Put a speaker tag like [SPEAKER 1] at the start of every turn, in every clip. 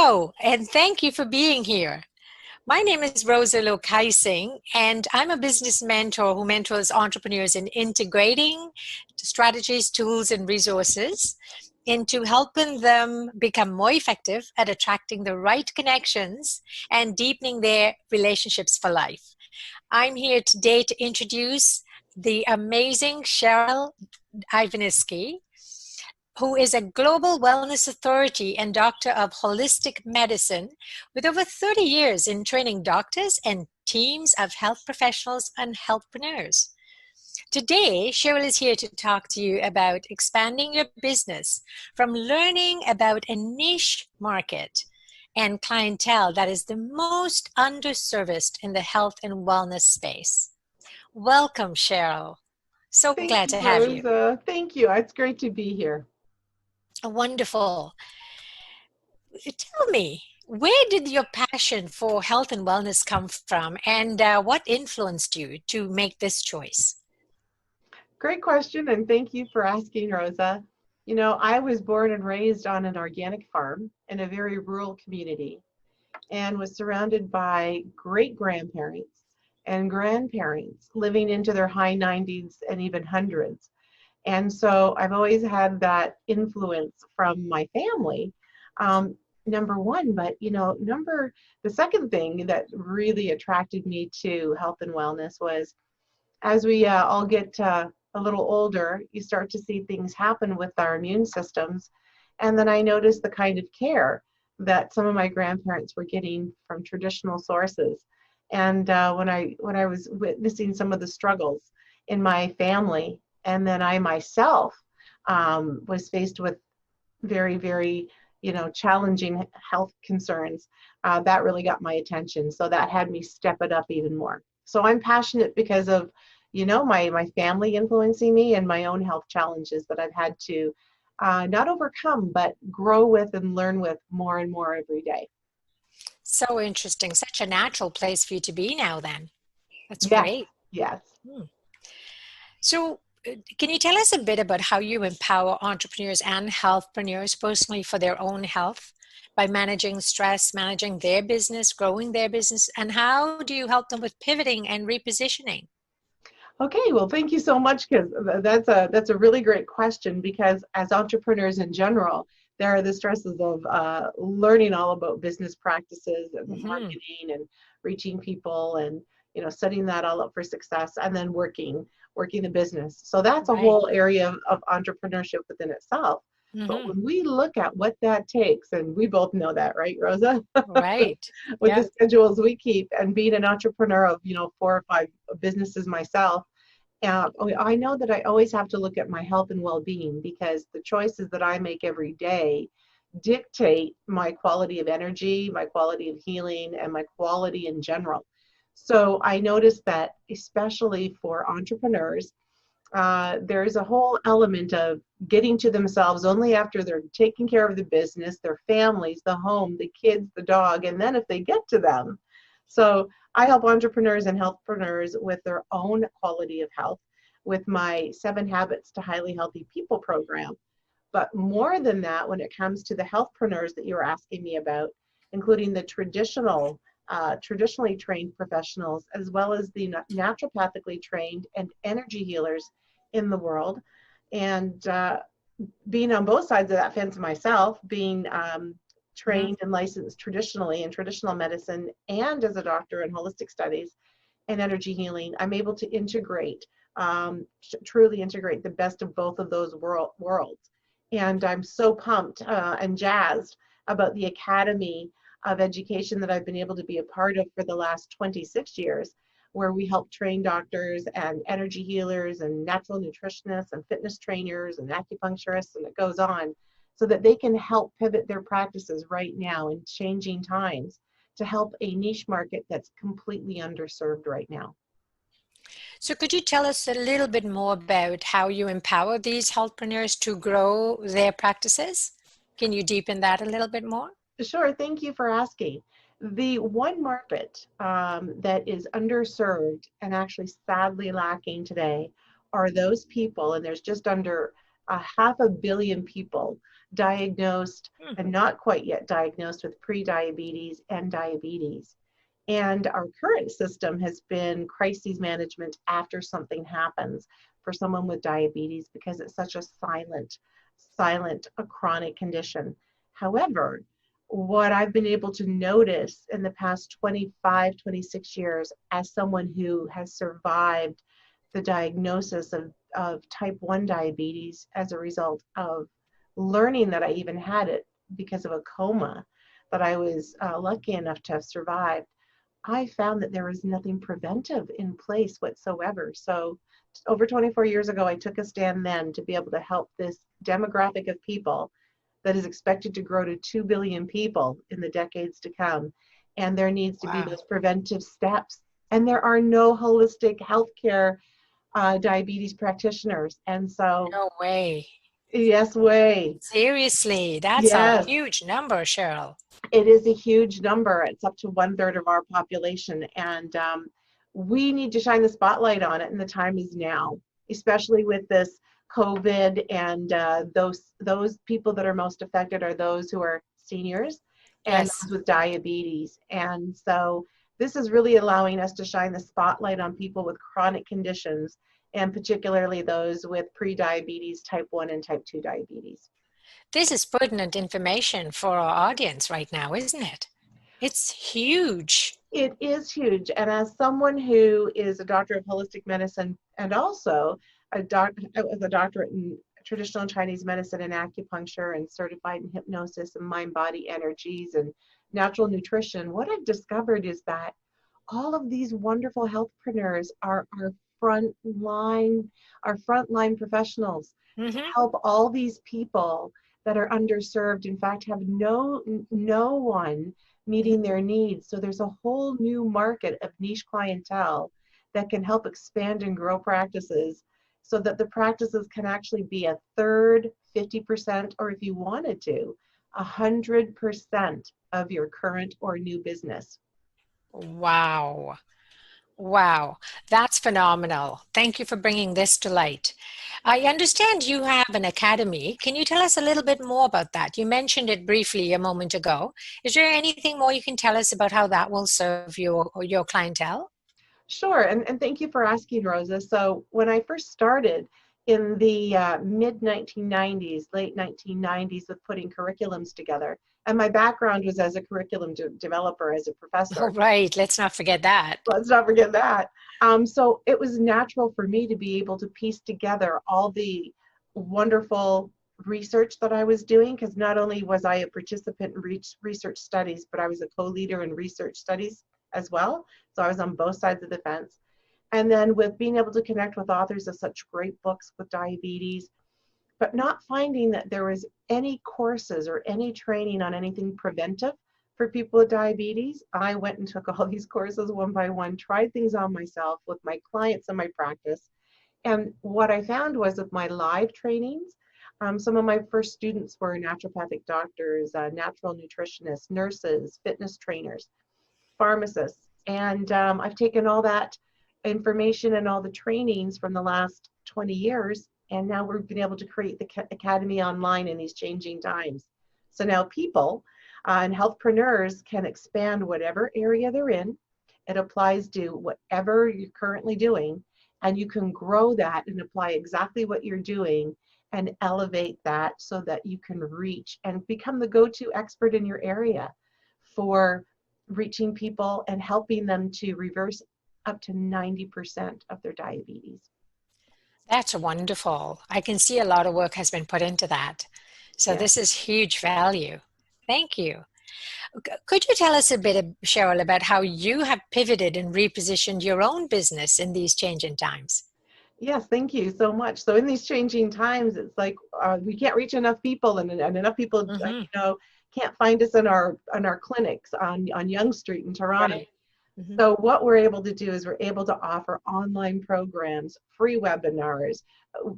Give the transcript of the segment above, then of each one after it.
[SPEAKER 1] Hello, and thank you for being here. My name is Rosa Lokaisingh, and I'm a business mentor who mentors entrepreneurs in integrating strategies, tools, and resources into helping them become more effective at attracting the right connections and deepening their relationships for life. I'm here today to introduce the amazing Cheryl Ivaniski, who is a global wellness authority and doctor of holistic medicine with over 30 years in training doctors and teams of health professionals and healthpreneurs. Today, Cheryl is here to talk to you about expanding your business from learning about a niche market and clientele that is the most underserviced in the health and wellness space. Welcome, Cheryl. So
[SPEAKER 2] Thank
[SPEAKER 1] glad
[SPEAKER 2] you,
[SPEAKER 1] to have you.
[SPEAKER 2] Rosa. Thank you. It's great to be here.
[SPEAKER 1] Wonderful. Tell me, where did your passion for health and wellness come from, and what influenced you to make this choice?
[SPEAKER 2] Great question, and thank you for asking, Rosa. You know, I was born and raised on an organic farm in a very rural community and was surrounded by great grandparents and grandparents living into their high 90s and even hundreds. And so I've always had that influence from my family. Number one, but the second thing that really attracted me to health and wellness was as we all get a little older, you start to see things happen with our immune systems. And then I noticed the kind of care that some of my grandparents were getting from traditional sources. And when I was witnessing some of the struggles in my family, and then I myself was faced with very, very, challenging health concerns, that really got my attention. So that had me step it up even more. So I'm passionate because of, my family influencing me and my own health challenges that I've had to not overcome, but grow with and learn with more and more every day.
[SPEAKER 1] So interesting. Such a natural place for you to be now, then. That's
[SPEAKER 2] Yes,
[SPEAKER 1] great.
[SPEAKER 2] yes.
[SPEAKER 1] Hmm. So, can you tell us a bit about how you empower entrepreneurs and healthpreneurs personally for their own health by managing stress, managing their business, growing their business, and how do you help them with pivoting and repositioning?
[SPEAKER 2] Okay, well, thank you so much because that's a really great question because as entrepreneurs in general, there are the stresses of learning all about business practices and
[SPEAKER 1] Hmm.
[SPEAKER 2] marketing and reaching people and setting that all up for success and then working the business. So that's a
[SPEAKER 1] Right.
[SPEAKER 2] whole area of entrepreneurship within itself. But
[SPEAKER 1] Hmm.
[SPEAKER 2] when we look at what that takes, and we both know that, right, Rosa?
[SPEAKER 1] Right.
[SPEAKER 2] With the
[SPEAKER 1] Yeah.
[SPEAKER 2] schedules we keep and being an entrepreneur of 4 or 5 businesses myself, I know that I always have to look at my health and well-being because the choices that I make every day dictate my quality of energy, my quality of healing, and my quality in general. So I noticed that especially for entrepreneurs, there's a whole element of getting to themselves only after they're taking care of the business, their families, the home, the kids, the dog, and then if they get to them. So I help entrepreneurs and healthpreneurs with their own quality of health with my 7 Habits to Highly Healthy People program. But more than that, when it comes to the healthpreneurs that you were asking me about, including the traditionally trained professionals, as well as the naturopathically trained and energy healers in the world, and being on both sides of that fence myself, being
[SPEAKER 1] Hmm.
[SPEAKER 2] trained and licensed traditionally in traditional medicine and as a doctor in holistic studies and energy healing, I'm able to integrate, truly integrate the best of both of those worlds. And I'm so pumped and jazzed about the Academy of Education that I've been able to be a part of for the last 26 years, where we help train doctors and energy healers and natural nutritionists and fitness trainers and acupuncturists, and it goes on, so that they can help pivot their practices right now in changing times to help a niche market that's completely underserved right now.
[SPEAKER 1] So could you tell us a little bit more about how you empower these healthpreneurs to grow their practices? Can you deepen that a little bit more?
[SPEAKER 2] Sure, thank you for asking. The one market that is underserved and actually sadly lacking today are those people, and there's just under 500 million people diagnosed
[SPEAKER 1] Hmm.
[SPEAKER 2] and not quite yet diagnosed with pre-diabetes and diabetes. And our current system has been crisis management after something happens for someone with diabetes because it's such a silent, a chronic condition. However, what I've been able to notice in the past 25, 26 years as someone who has survived the diagnosis of type 1 diabetes as a result of learning that I even had it because of a coma that I was lucky enough to have survived, I found that there was nothing preventive in place whatsoever. So over 24 years ago, I took a stand then to be able to help this demographic of people that is expected to grow to 2 billion people in the decades to come. And there needs to be
[SPEAKER 1] Wow.
[SPEAKER 2] those preventive steps. And there are no holistic healthcare diabetes practitioners. And so,
[SPEAKER 1] No way.
[SPEAKER 2] yes, way.
[SPEAKER 1] Seriously, that's a
[SPEAKER 2] Yes,
[SPEAKER 1] huge number, Cheryl.
[SPEAKER 2] it is a huge number. It's up to 1/3 of our population. And we need to shine the spotlight on it. And the time is now, especially with this COVID, and those people that are most affected are those who are seniors and
[SPEAKER 1] Yes.
[SPEAKER 2] those with diabetes. And so this is really allowing us to shine the spotlight on people with chronic conditions, and particularly those with pre-diabetes, type 1 and type 2 diabetes.
[SPEAKER 1] This is pertinent information for our audience right now, isn't it? It's huge.
[SPEAKER 2] It is huge. And as someone who is a doctor of holistic medicine and also with a doctorate in traditional Chinese medicine and acupuncture and certified in hypnosis and mind body energies and natural nutrition, what I've discovered is that all of these wonderful healthpreneurs are our frontline professionals to
[SPEAKER 1] Hmm.
[SPEAKER 2] help all these people that are underserved. In fact, have no one meeting their needs. So there's a whole new market of niche clientele that can help expand and grow practices so that the practices can actually be a third, 50%, or if you wanted to, 100% of your current or new business.
[SPEAKER 1] Wow. Wow. That's phenomenal. Thank you for bringing this to light. I understand you have an academy. Can you tell us a little bit more about that? You mentioned it briefly a moment ago. Is there anything more you can tell us about how that will serve your clientele?
[SPEAKER 2] Sure, and thank you for asking, Rosa. So when I first started in the mid 1990s, late 1990s, with putting curriculums together, and my background was as a curriculum developer, as a
[SPEAKER 1] Oh,
[SPEAKER 2] professor.
[SPEAKER 1] right. Let's not forget that.
[SPEAKER 2] Let's not forget that. So it was natural for me to be able to piece together all the wonderful research that I was doing, because not only was I a participant in research studies, but I was a co-leader in research studies as well. So I was on both sides of the fence. And then with being able to connect with authors of such great books with diabetes, but not finding that there was any courses or any training on anything preventive for people with diabetes, I went and took all these courses one by one, tried things on myself with my clients in my practice. And what I found was with my live trainings, some of my first students were naturopathic doctors, natural nutritionists, nurses, fitness trainers, pharmacists. And I've taken all that information and all the trainings from the last 20 years, and now we've been able to create the academy online in these changing times. So now people and healthpreneurs can expand whatever area they're in. It applies to whatever you're currently doing, and you can grow that and apply exactly what you're doing and elevate that so that you can reach and become the go-to expert in your area for reaching people and helping them to reverse up to 90% of their diabetes.
[SPEAKER 1] That's wonderful. I can see a lot of work has been put into that. So
[SPEAKER 2] Yeah.
[SPEAKER 1] this is huge value. Thank you. Could you tell us a bit, Cheryl, about how you have pivoted and repositioned your own business in these changing times?
[SPEAKER 2] Yes, thank you so much. So in these changing times, it's like we can't reach enough people, and enough people,
[SPEAKER 1] Hmm.
[SPEAKER 2] can't find us in our clinics on Yonge Street in Toronto.
[SPEAKER 1] Right. Hmm.
[SPEAKER 2] So what we're able to do is we're able to offer online programs, free webinars,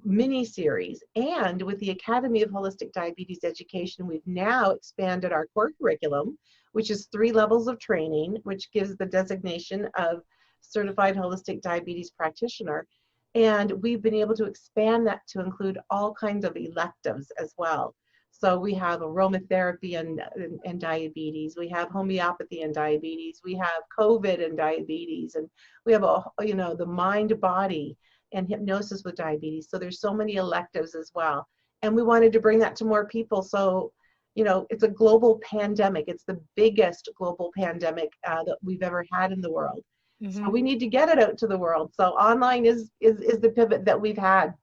[SPEAKER 2] mini series, and with the Academy of Holistic Diabetes Education, we've now expanded our core curriculum, which is 3 levels of training, which gives the designation of Certified Holistic Diabetes Practitioner. And we've been able to expand that to include all kinds of electives as well. So we have aromatherapy and diabetes. We have homeopathy and diabetes. We have COVID and diabetes, and we have the mind, body, and hypnosis with diabetes. So there's so many electives as well, and we wanted to bring that to more people. So it's a global pandemic. It's the biggest global pandemic that we've ever had in the world. So
[SPEAKER 1] Mm-hmm.
[SPEAKER 2] we need to get it out to the world. So online is the pivot that we've had.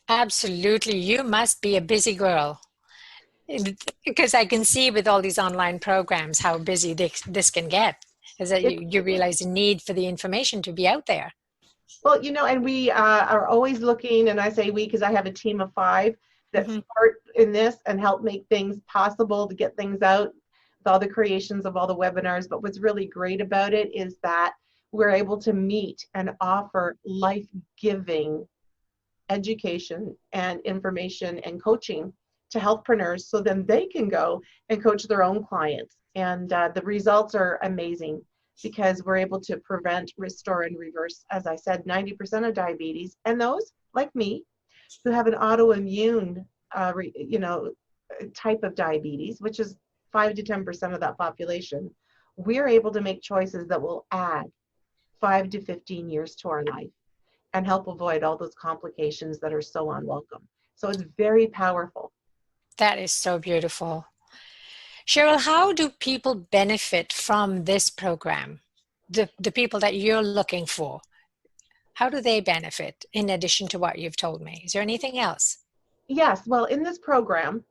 [SPEAKER 1] Absolutely. You must be a busy girl. Because I can see with all these online programs how busy this can get. Is that you realize the need for the information to be out there.
[SPEAKER 2] Well, and we are always looking, and I say we because I have a team of 5 that
[SPEAKER 1] Mm-hmm.
[SPEAKER 2] support in this and help make things possible to get things out with all the creations of all the webinars. But what's really great about it is that we're able to meet and offer life-giving education and information and coaching to healthpreneurs so then they can go and coach their own clients. And the results are amazing because we're able to prevent, restore, and reverse, as I said, 90% of diabetes. And those, like me, who have an autoimmune, type of diabetes, which is 5 to 10% of that population, we're able to make choices that will add 5 to 15 years to our life and help avoid all those complications that are so unwelcome. So it's very powerful.
[SPEAKER 1] That is so beautiful. Cheryl, how do people benefit from this program? The people that you're looking for, how do they benefit in addition to what you've told me? Is there anything else?
[SPEAKER 2] Yes, well, in this program,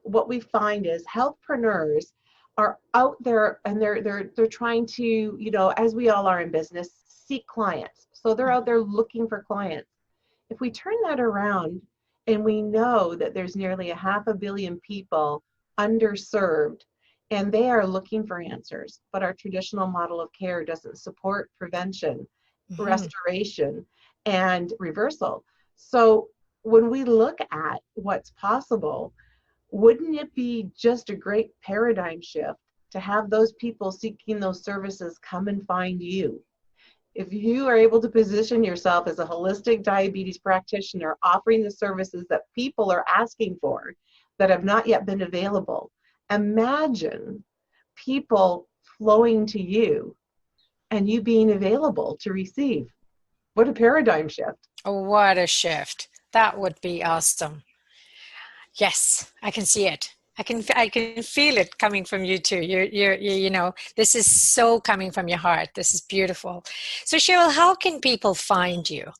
[SPEAKER 2] what we find is healthpreneurs are out there and they're trying to, as we all are in business, seek clients. So they're out there looking for clients. If we turn that around and we know that there's nearly 500 million people underserved and they are looking for answers, but our traditional model of care doesn't support prevention,
[SPEAKER 1] Mm-hmm.
[SPEAKER 2] restoration, and reversal. So when we look at what's possible, wouldn't it be just a great paradigm shift to have those people seeking those services come and find you? If you are able to position yourself as a holistic diabetes practitioner offering the services that people are asking for that have not yet been available, imagine people flowing to you and you being available to receive. What a paradigm shift.
[SPEAKER 1] Oh, what a shift. That would be awesome. Yes, I can see it. I can feel it coming from you too. This is so coming from your heart. This is beautiful. So Cheryl, how can people find you?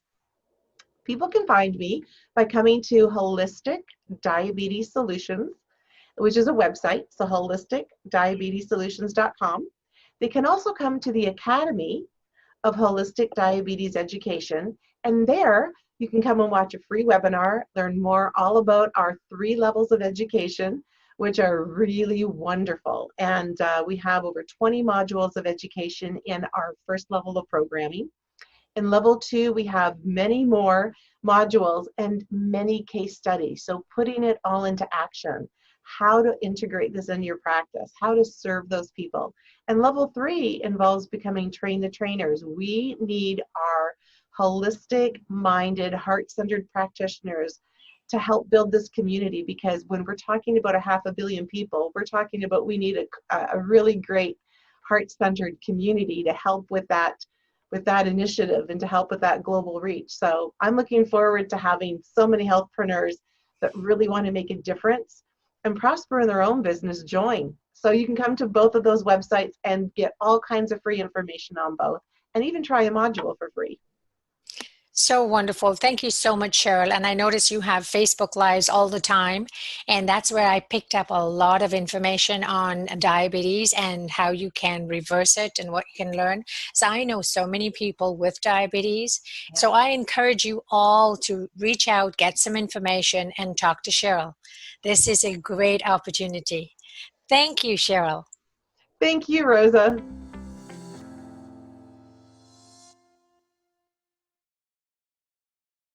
[SPEAKER 2] People can find me by coming to Holistic Diabetes Solutions, which is a website, so holisticdiabetessolutions.com. They can also come to the Academy of Holistic Diabetes Education, and there you can come and watch a free webinar, learn more all about our 3 levels of education, which are really wonderful. And we have over 20 modules of education in our first level of programming. In level 2, we have many more modules and many case studies. So putting it all into action, how to integrate this in your practice, how to serve those people. And level 3 involves becoming train the trainers. We need our holistic minded, heart-centered practitioners to help build this community, because when we're talking about 500 million people, we're talking about we need a really great heart-centered community to help with that initiative and to help with that global reach. So I'm looking forward to having so many healthpreneurs that really want to make a difference and prosper in their own business join. So you can come to both of those websites and get all kinds of free information on both and even try a module for free.
[SPEAKER 1] So wonderful. Thank you so much, Cheryl. And I notice you have Facebook Lives all the time. And that's where I picked up a lot of information on diabetes and how you can reverse it and what you can learn. So I know so many people with diabetes. So I encourage you all to reach out, get some information, and talk to Cheryl. This is a great opportunity. Thank you, Cheryl.
[SPEAKER 2] Thank you, Rosa.